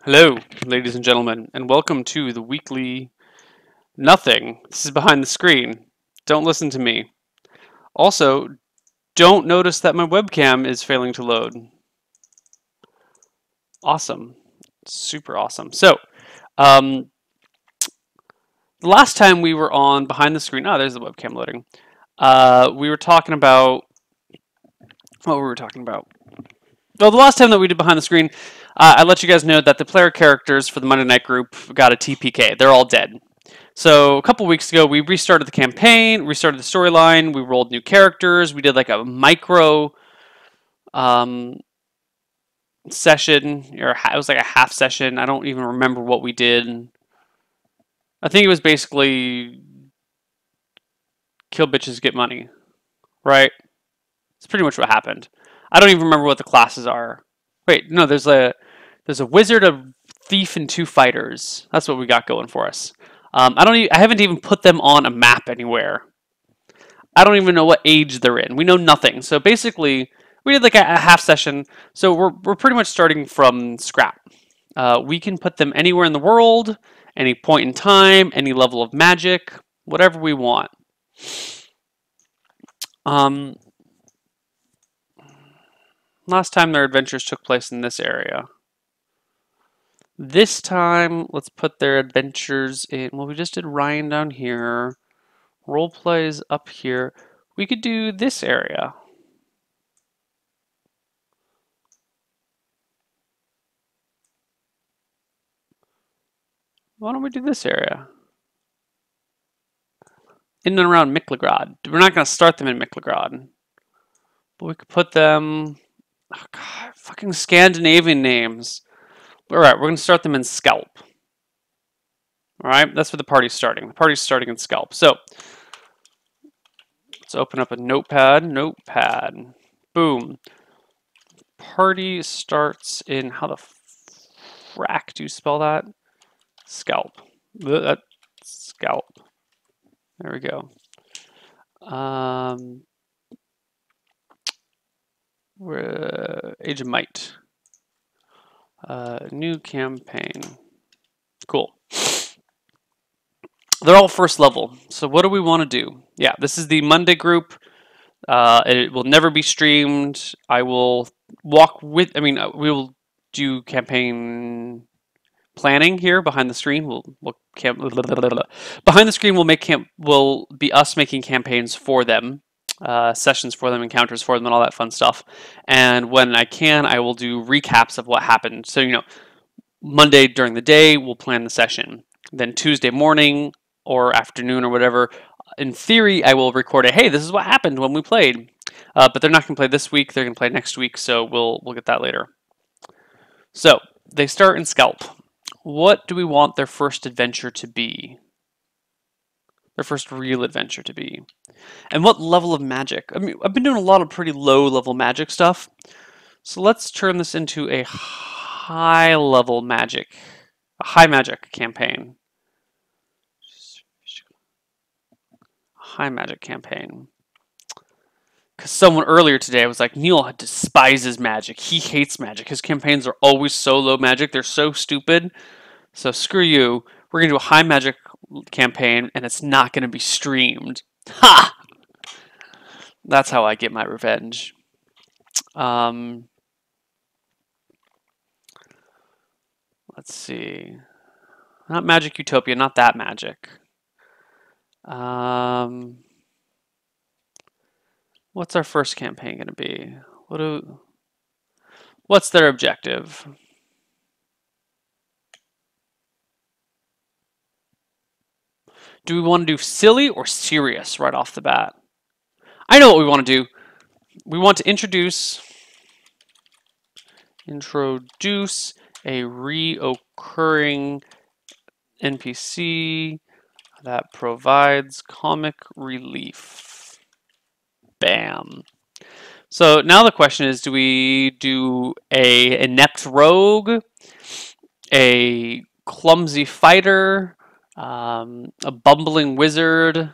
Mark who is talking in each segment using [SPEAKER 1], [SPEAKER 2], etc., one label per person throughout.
[SPEAKER 1] Hello, ladies and gentlemen, and welcome to the weekly nothing. This is behind the screen. Don't listen to me. Also, don't notice that my webcam is failing to load. Awesome. Super awesome. So, um, the last time we were on behind the screen, oh, there's the webcam loading. We were talking about, what were we talking about? Well, the last time that we did behind the screen, I let you guys know that the player characters for the Monday Night group got a TPK. They're all dead. So a couple weeks ago, we restarted the campaign, restarted the storyline, we rolled new characters, we did like a micro um, session, or it was like a half session. I don't even remember what we did. I think it was basically kill bitches, get money, right? It's pretty much what happened. I don't even remember what the classes are. Wait, no, there's a wizard, a thief, and two fighters. That's what we got going for us. I haven't even put them on a map anywhere. I don't even know what age they're in. We know nothing. So basically, we did like a half session. So we're pretty much starting from scrap. We can put them anywhere in the world, any point in time, any level of magic, whatever we want. Last time their adventures took place in this area. This time, let's put their adventures in. Well, we just did Ryan down here. Role plays up here. We could do this area. Why don't we do this area? In and around Miklograd. We're not going to start them in Miklograd. But we could put them... Oh, God, fucking Scandinavian names. Alright, we're going to start them in Scalp. Alright, that's where the party's starting. The party's starting in Scalp. So, let's open up a notepad. Notepad. Boom. Party starts in... How the frack do you spell that? Scalp. Scalp. There we go. Age of Might. New campaign. Cool. They're all first level. So what do we want to do? Yeah, this is the Monday group. It will never be streamed. I will walk with. I mean, we will do campaign planning here behind the screen. Behind the screen. Will be us making campaigns for them, sessions for them, encounters for them, and all that fun stuff. And when I can, I will do recaps of what happened. So Monday during the day, we'll plan the session. Then Tuesday morning or afternoon or whatever, in theory, I will record hey, this is what happened when we played. But they're not going to play this week. They're going to play next week, so we'll get that later. So they start in Scalp. What do we want their first adventure to be? Their first real adventure to be? And what level of magic? I mean, I've been doing a lot of pretty low level magic stuff. So let's turn this into a high level magic, a high magic campaign. High magic campaign. Because someone earlier today was like, Neil despises magic. He hates magic. His campaigns are always so low magic. They're so stupid. So screw you. We're going to do a high magic campaign, and it's not going to be streamed. Ha! That's how I get my revenge. Let's see. Not Magic Utopia, not that magic. What's our first campaign going to be? What's their objective? Do we want to do silly or serious right off the bat? I know what we want to do. We want to introduce a reoccurring NPC that provides comic relief. Bam. So now the question is, do we do a inept rogue, a clumsy fighter, a bumbling wizard,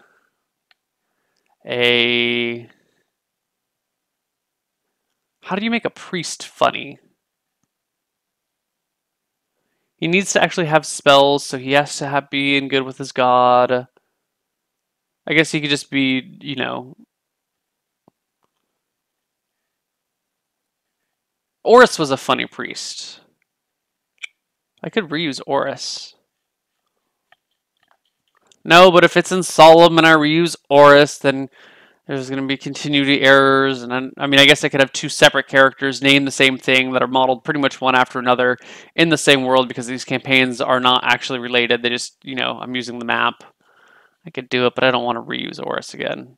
[SPEAKER 1] how do you make a priest funny? He needs to actually have spells, so he has to be in good with his god. I guess he could just be, you know... Oris was a funny priest. I could reuse Oris. No, but if it's in Solemn and I reuse Oris, then there's going to be continuity errors. And I mean, I guess I could have two separate characters name the same thing that are modeled pretty much one after another in the same world because these campaigns are not actually related. They just, you know, I'm using the map. I could do it, but I don't want to reuse Oris again.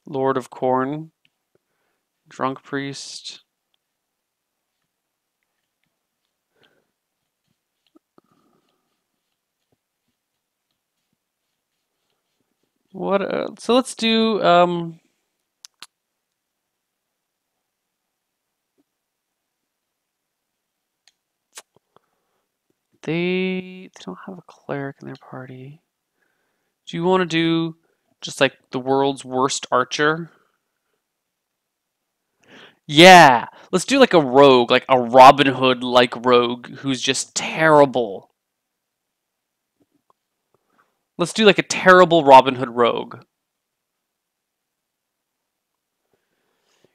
[SPEAKER 1] Lord of Corn. Drunk Priest. What? So let's do. They don't have a cleric in their party. Do you want to do just like the world's worst archer? Yeah, let's do like a rogue, like a Robin Hood like rogue who's just terrible. Let's do like a terrible Robin Hood rogue.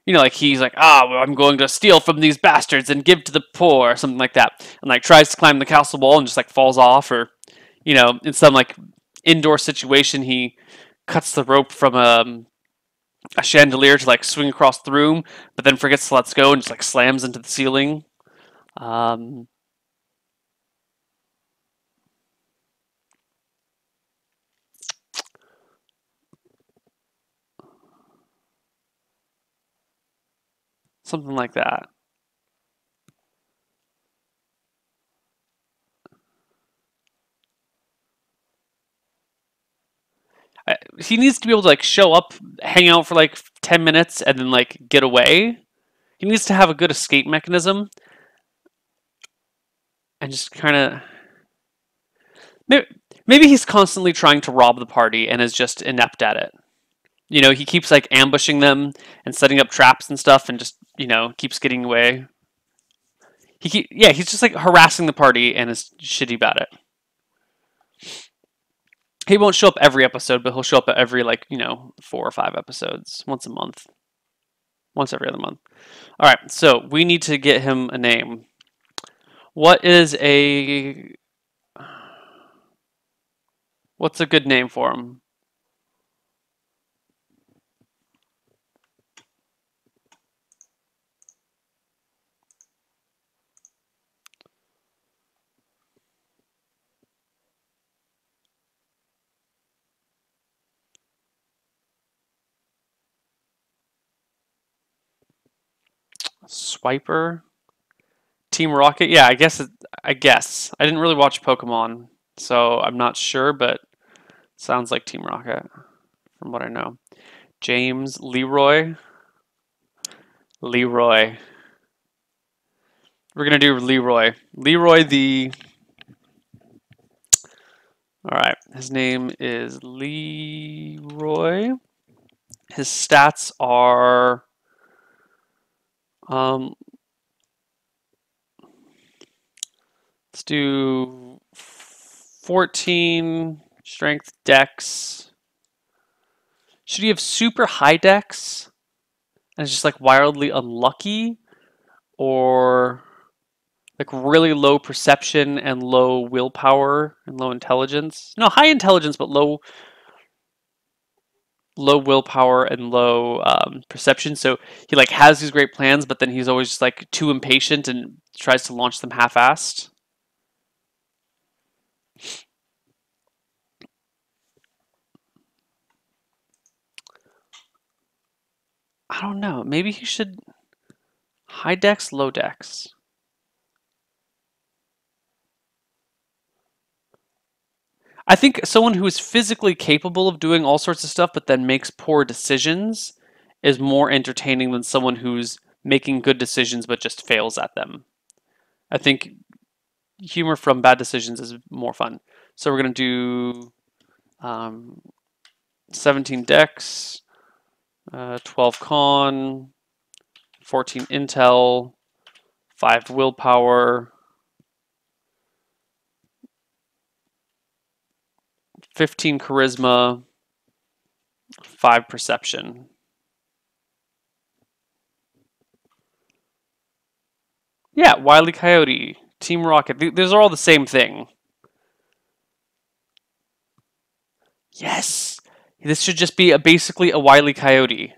[SPEAKER 1] You know, like he's like, well, I'm going to steal from these bastards and give to the poor, or something like that, and like tries to climb the castle wall and just like falls off, or you know, in some like indoor situation, he cuts the rope from a chandelier to like swing across the room, but then forgets to let go and just like slams into the ceiling. Um, Something like that. He needs to be able to like show up, hang out for like 10 minutes, and then like get away. He needs to have a good escape mechanism, and just kind of maybe he's constantly trying to rob the party and is just inept at it. You know, he keeps like ambushing them and setting up traps and stuff, and just you know keeps getting away. He's just like harassing the party and is shitty about it. He won't show up every episode, but he'll show up at every like 4 or 5 episodes, once a month, once every other month. All right, so we need to get him a name. What is a what's a good name for him? Swiper? Team Rocket? Yeah, I guess. I guess I didn't really watch Pokemon, so I'm not sure, but sounds like Team Rocket from what I know. James Leroy. Leroy. We're gonna do Leroy. Leroy the. All right, his name is Leroy. His stats are. Let's do 14 strength dex. Should he have super high dex and it's just like wildly unlucky, or like really low perception and low willpower and low intelligence? No, high intelligence but low willpower and low perception. So he like has these great plans, but then he's always just like too impatient and tries to launch them half-assed. I don't know. Maybe he should high dex, low dex. I think someone who is physically capable of doing all sorts of stuff but then makes poor decisions is more entertaining than someone who's making good decisions but just fails at them. I think humor from bad decisions is more fun. So we're going to do 17 dex, 12 con, 14 intel, 5 willpower, 15 charisma, 5 perception. Yeah, Wile E. Coyote, Team Rocket. These are all the same thing. Yes! This should just be basically a Wile E. Coyote.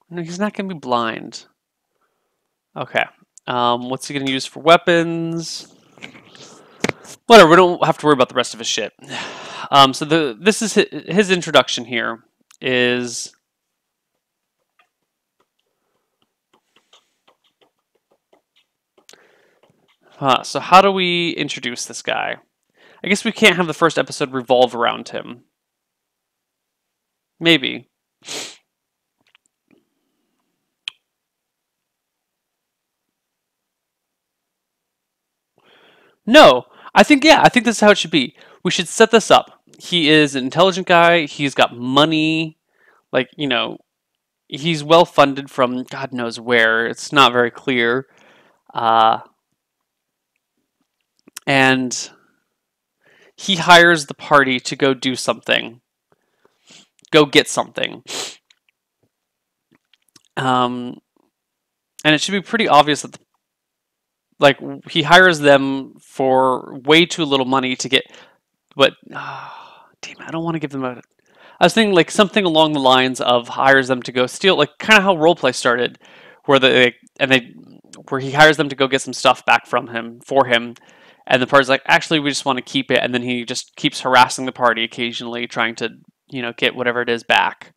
[SPEAKER 1] No, he's not going to be blind. Okay. What's he going to use for weapons? Whatever, we don't have to worry about the rest of his shit. So this is his introduction here is... so how do we introduce this guy? I guess we can't have the first episode revolve around him. Maybe. No, I think that's how it should be. We should set this up. He is an intelligent guy. He's got money. Like, he's well funded from God knows where. It's not very clear. And he hires the party to go do something. Go get something. And it should be pretty obvious that he hires them for way too little money to get damn it, I don't want to give them a... I was thinking something along the lines of hires them to go steal, kind of how roleplay started, where where he hires them to go get some stuff back from him for him, and the party's like, actually, we just want to keep it, and then he just keeps harassing the party occasionally, trying to get whatever it is back.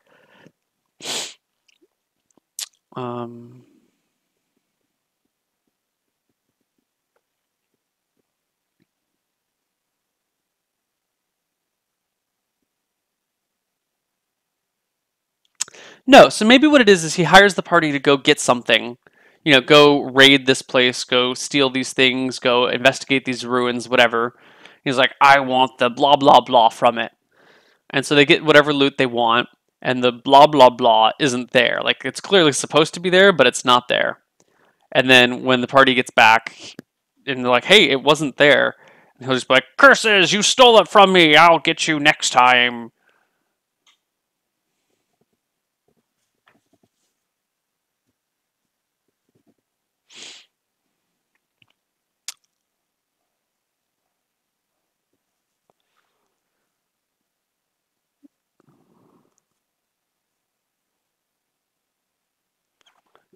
[SPEAKER 1] No, so maybe what it is he hires the party to go get something. Go raid this place, go steal these things, go investigate these ruins, whatever. He's like, I want the blah blah blah from it. And so they get whatever loot they want, and the blah blah blah isn't there. It's clearly supposed to be there, but it's not there. And then when the party gets back, and they're like, hey, it wasn't there. And he'll just be like, curses, you stole it from me, I'll get you next time.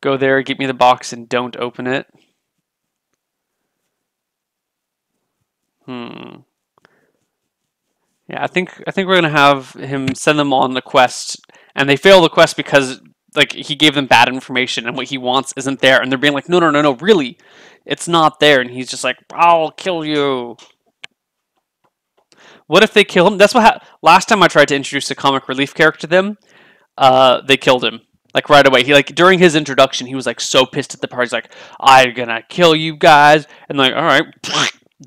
[SPEAKER 1] Go there, get me the box, and don't open it. Yeah, I think we're gonna have him send them on the quest, and they fail the quest because he gave them bad information, and what he wants isn't there, and they're being like, no, no, no, no, really, it's not there, and he's just like, I'll kill you. What if they kill him? That's what last time I tried to introduce a comic relief character to them, they killed him. Right away. He during his introduction, he was so pissed at the party. He's like, I'm gonna kill you guys. And all right,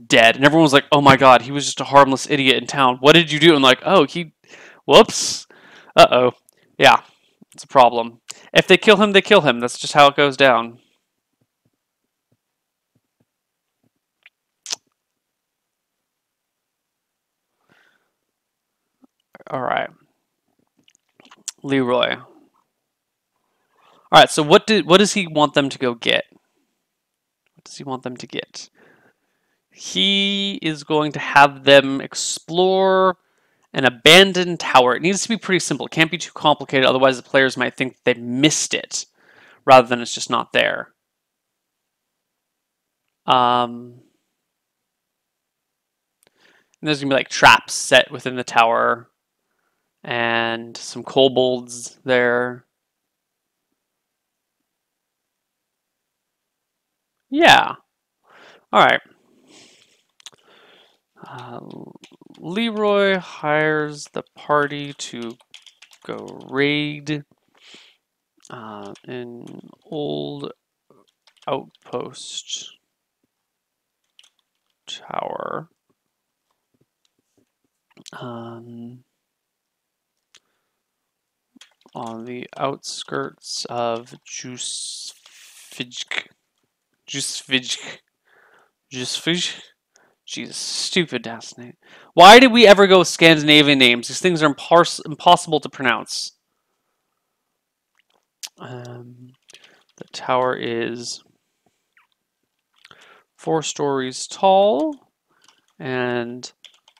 [SPEAKER 1] dead. And everyone was like, oh my god, he was just a harmless idiot in town. What did you do? And oh, whoops. Uh-oh. Yeah, it's a problem. If they kill him, they kill him. That's just how it goes down. Alright. Leroy. Alright, so what does he want them to go get? What does he want them to get? He is going to have them explore an abandoned tower. It needs to be pretty simple. It can't be too complicated, otherwise the players might think they missed it, rather than it's just not there. And there's going to be traps set within the tower, and some kobolds there. Yeah. Alright. Leroy hires the party to go raid An old outpost tower. On the outskirts of Jusfijk. Jusfijk? Jesus, stupid ass name. Why did we ever go with Scandinavian names? These things are impossible to pronounce. The tower is 4 stories tall, and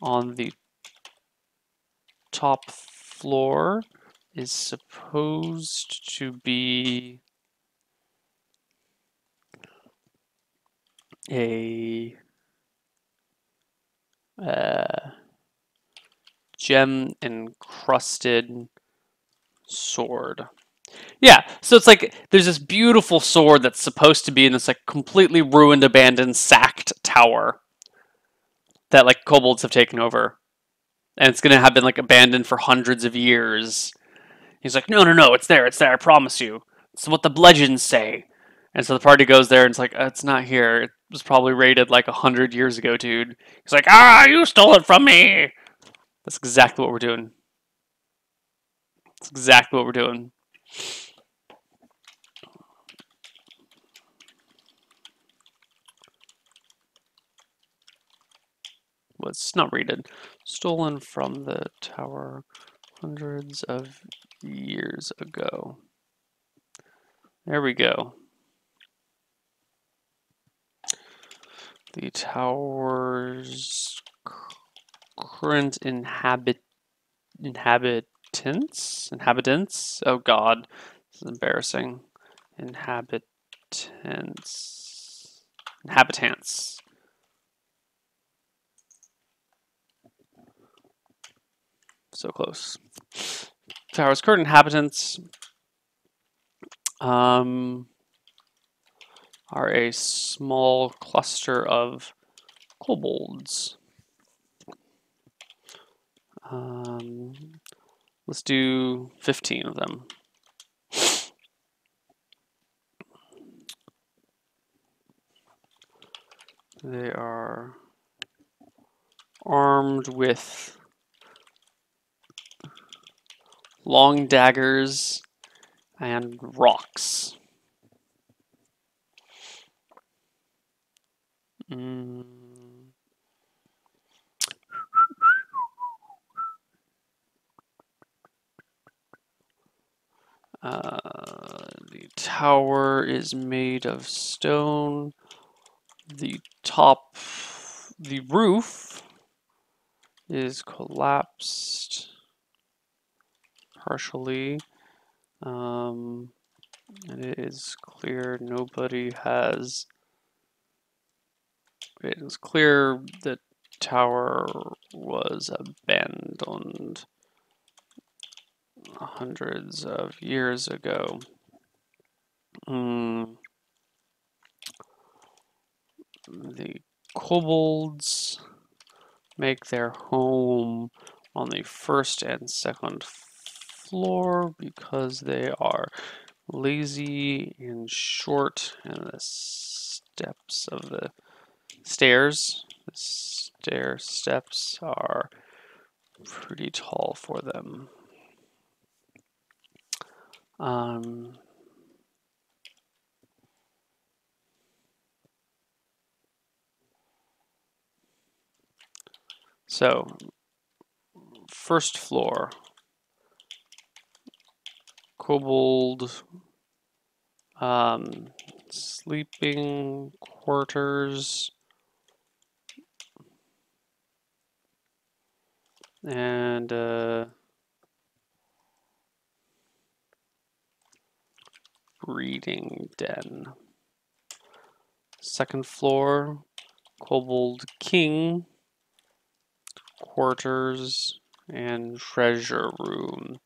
[SPEAKER 1] on the top floor is supposed to be a gem encrusted sword. Yeah, so it's like there's this beautiful sword that's supposed to be in this like completely ruined, abandoned, sacked tower that like kobolds have taken over, and it's gonna have been like abandoned for hundreds of years. He's like, no, no, no, it's there, I promise you. It's what the legends say. And so the party goes there, and it's like, it's not here. It was probably raided like 100 years ago, dude. He's like, you stole it from me. That's exactly what we're doing. That's exactly what we're doing. Well, it's not raided. Stolen from the tower hundreds of years ago. There we go. The tower's current inhabitants? Oh god, this is embarrassing. Inhabitants. So close. Tower's current inhabitants are a small cluster of kobolds. Let's do 15 of them. They are armed with long daggers and rocks. The tower is made of stone. The roof is collapsed partially. And it is clear it is clear the tower was abandoned hundreds of years ago. The kobolds make their home on the first and second floor because they are lazy and short, and the steps of the stair steps are pretty tall for them. So, first floor, kobold sleeping quarters and breeding den. Second floor, kobold king quarters and treasure room.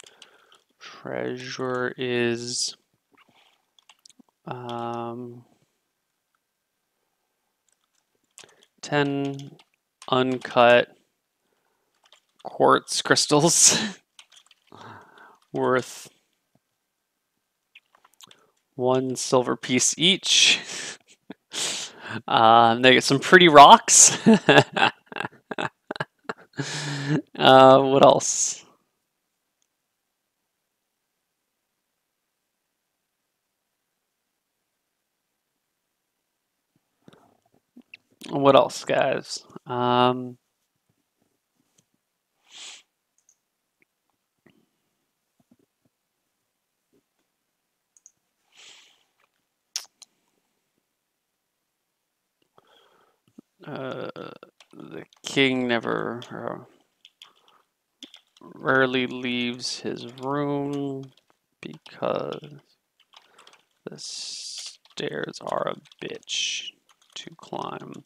[SPEAKER 1] Treasure is 10 uncut quartz crystals worth 1 silver piece each. They get some pretty rocks. What else? What else, guys? The king rarely leaves his room because the stairs are a bitch to climb.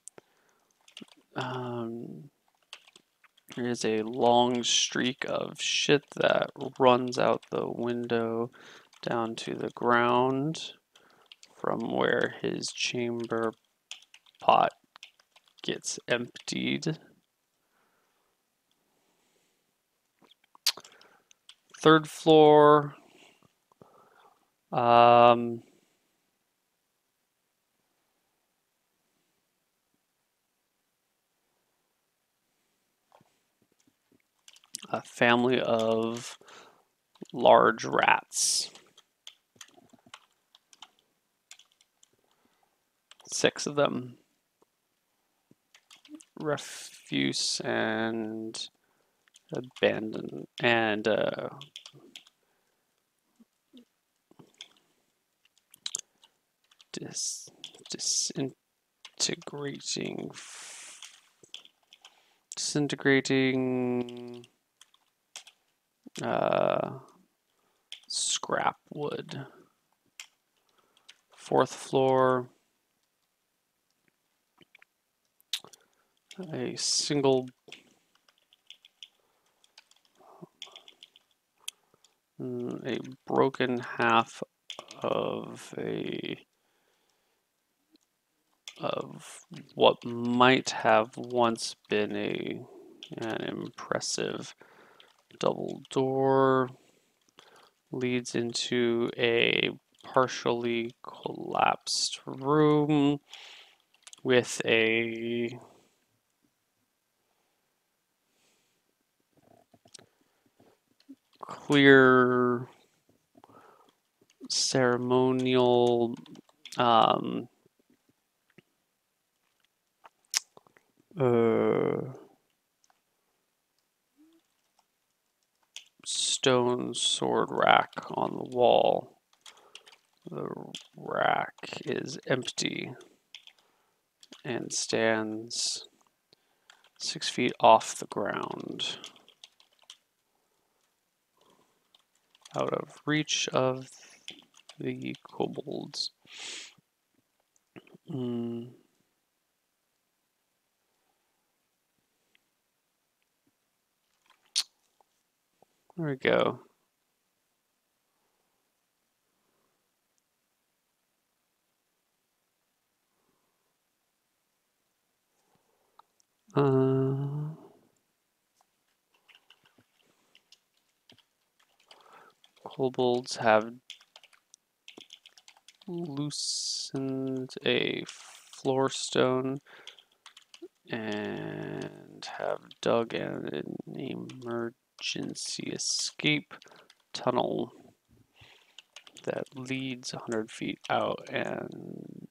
[SPEAKER 1] There's a long streak of shit that runs out the window down to the ground from where his chamber pot gets emptied. Third floor. A family of large rats. 6 of them. Refuse and abandon and disintegrating scrap wood. 4th floor. A single a broken half of what might have once been an impressive double door leads into a partially collapsed room with a clear ceremonial stone sword rack on the wall. The rack is empty and stands 6 feet off the ground, out of reach of the kobolds. There we go. Kobolds have loosened a floor stone and have dug an emergency escape tunnel that leads 100 feet out and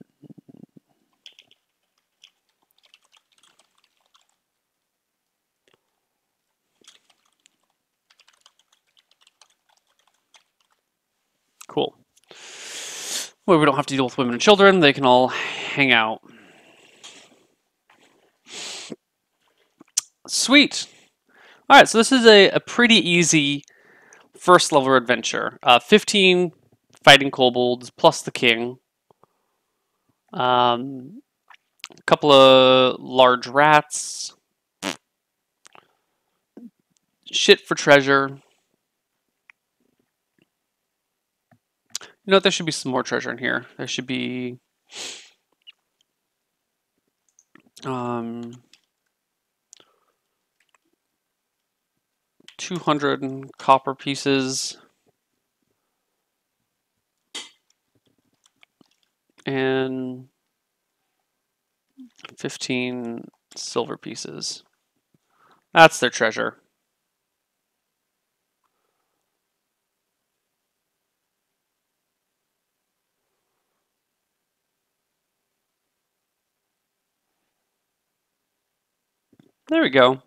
[SPEAKER 1] cool. Well, we don't have to deal with women and children. They can all hang out. Sweet. All right, so this is a pretty easy first level adventure. 15 fighting kobolds plus the king. A couple of large rats. Shit for treasure. You know what? There should be some more treasure in here. There should be 200 copper pieces. And 15 silver pieces. That's their treasure. There we go.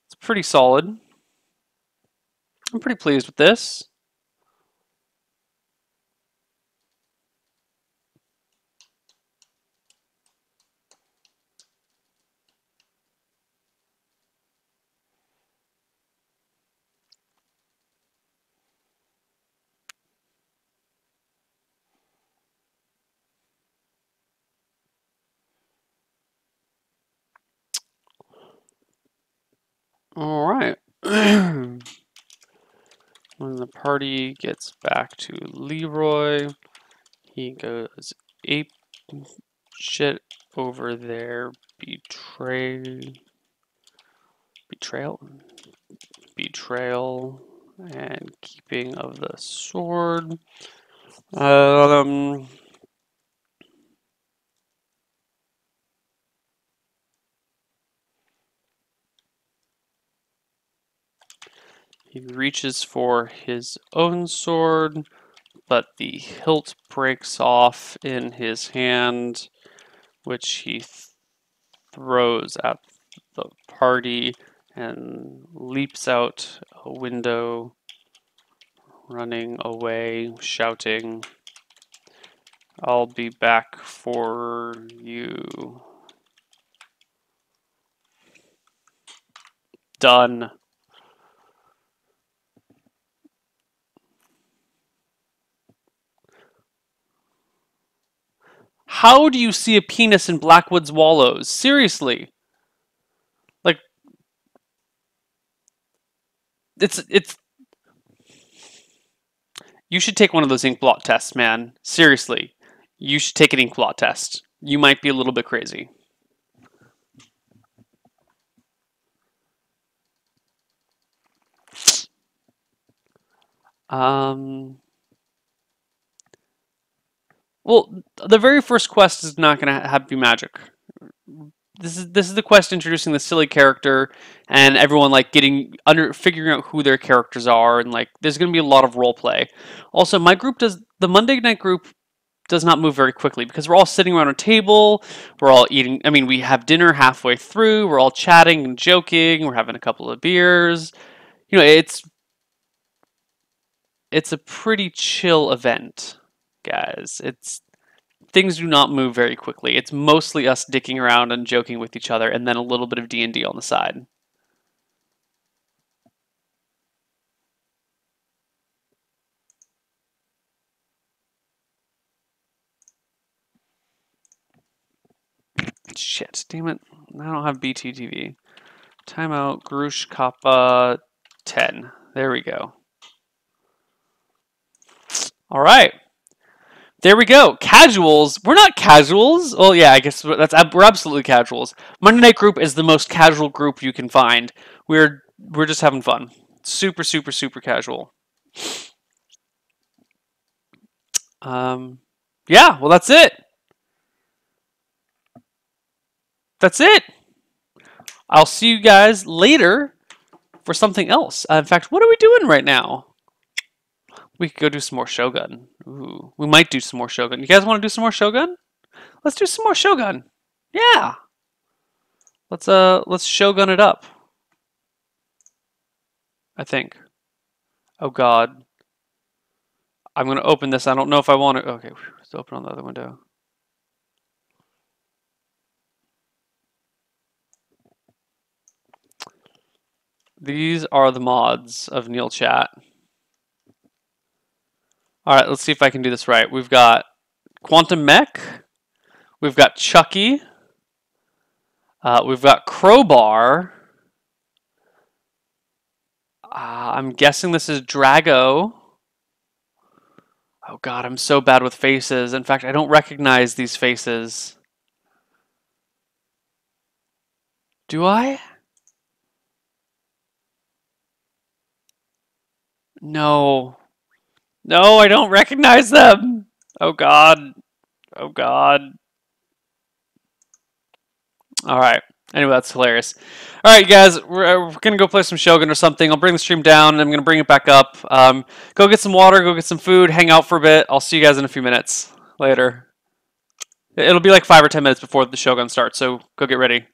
[SPEAKER 1] It's pretty solid. I'm pretty pleased with this. All right. When the party gets back to Leroy, he goes ape shit over there. Betrayal, and keeping of the sword. Um, he reaches for his own sword, but the hilt breaks off in his hand, which he throws at the party and leaps out a window, running away, shouting, "I'll be back for you." Done. How do you see a penis in Blackwood's Wallows? Seriously. Like, it's you should take one of those ink blot tests, man. Seriously. You should take an ink blot test. You might be a little bit crazy. Well, the very first quest is not going to have to be magic. This is the quest introducing the silly character and everyone like figuring out who their characters are, and like there's going to be a lot of role play. Also, the Monday night group does not move very quickly because we're all sitting around a table, we're all eating. I mean, we have dinner halfway through, we're all chatting and joking, we're having a couple of beers. You know, it's a pretty chill event, guys. It's things do not move very quickly. It's mostly us dicking around and joking with each other, and then a little bit of D&D on the side. Shit, damn it. I don't have BTTV. Timeout, Grush Kappa 10. There we go. All right. There we go. Casuals. We're not casuals. Well, yeah, I guess we're absolutely casuals. Monday Night Group is the most casual group you can find. We're just having fun. Super, super, super casual. Yeah, well, that's it. That's it. I'll see you guys later for something else. In fact, what are we doing right now? We could go do some more Shogun. Ooh, we might do some more Shogun. You guys want to do some more Shogun? Let's do some more Shogun. Yeah. Let's Shogun it up. I think. Oh God. I'm gonna open this. I don't know if I want to. Okay, let's open on the other window. These are the mods of Neil Chat. All right, let's see if I can do this right. We've got Quantum Mech. We've got Chucky. We've got Crowbar. I'm guessing this is Drago. Oh God, I'm so bad with faces. In fact, I don't recognize these faces. Do I? No. No, I don't recognize them. Oh God. Oh God. All right. Anyway, that's hilarious. All right, guys, we're gonna go play some Shogun or something. I'll bring the stream down. And I'm gonna bring it back up. Go get some water. Go get some food. Hang out for a bit. I'll see you guys in a few minutes. Later. It'll be like 5 or 10 minutes before the Shogun starts, so go get ready.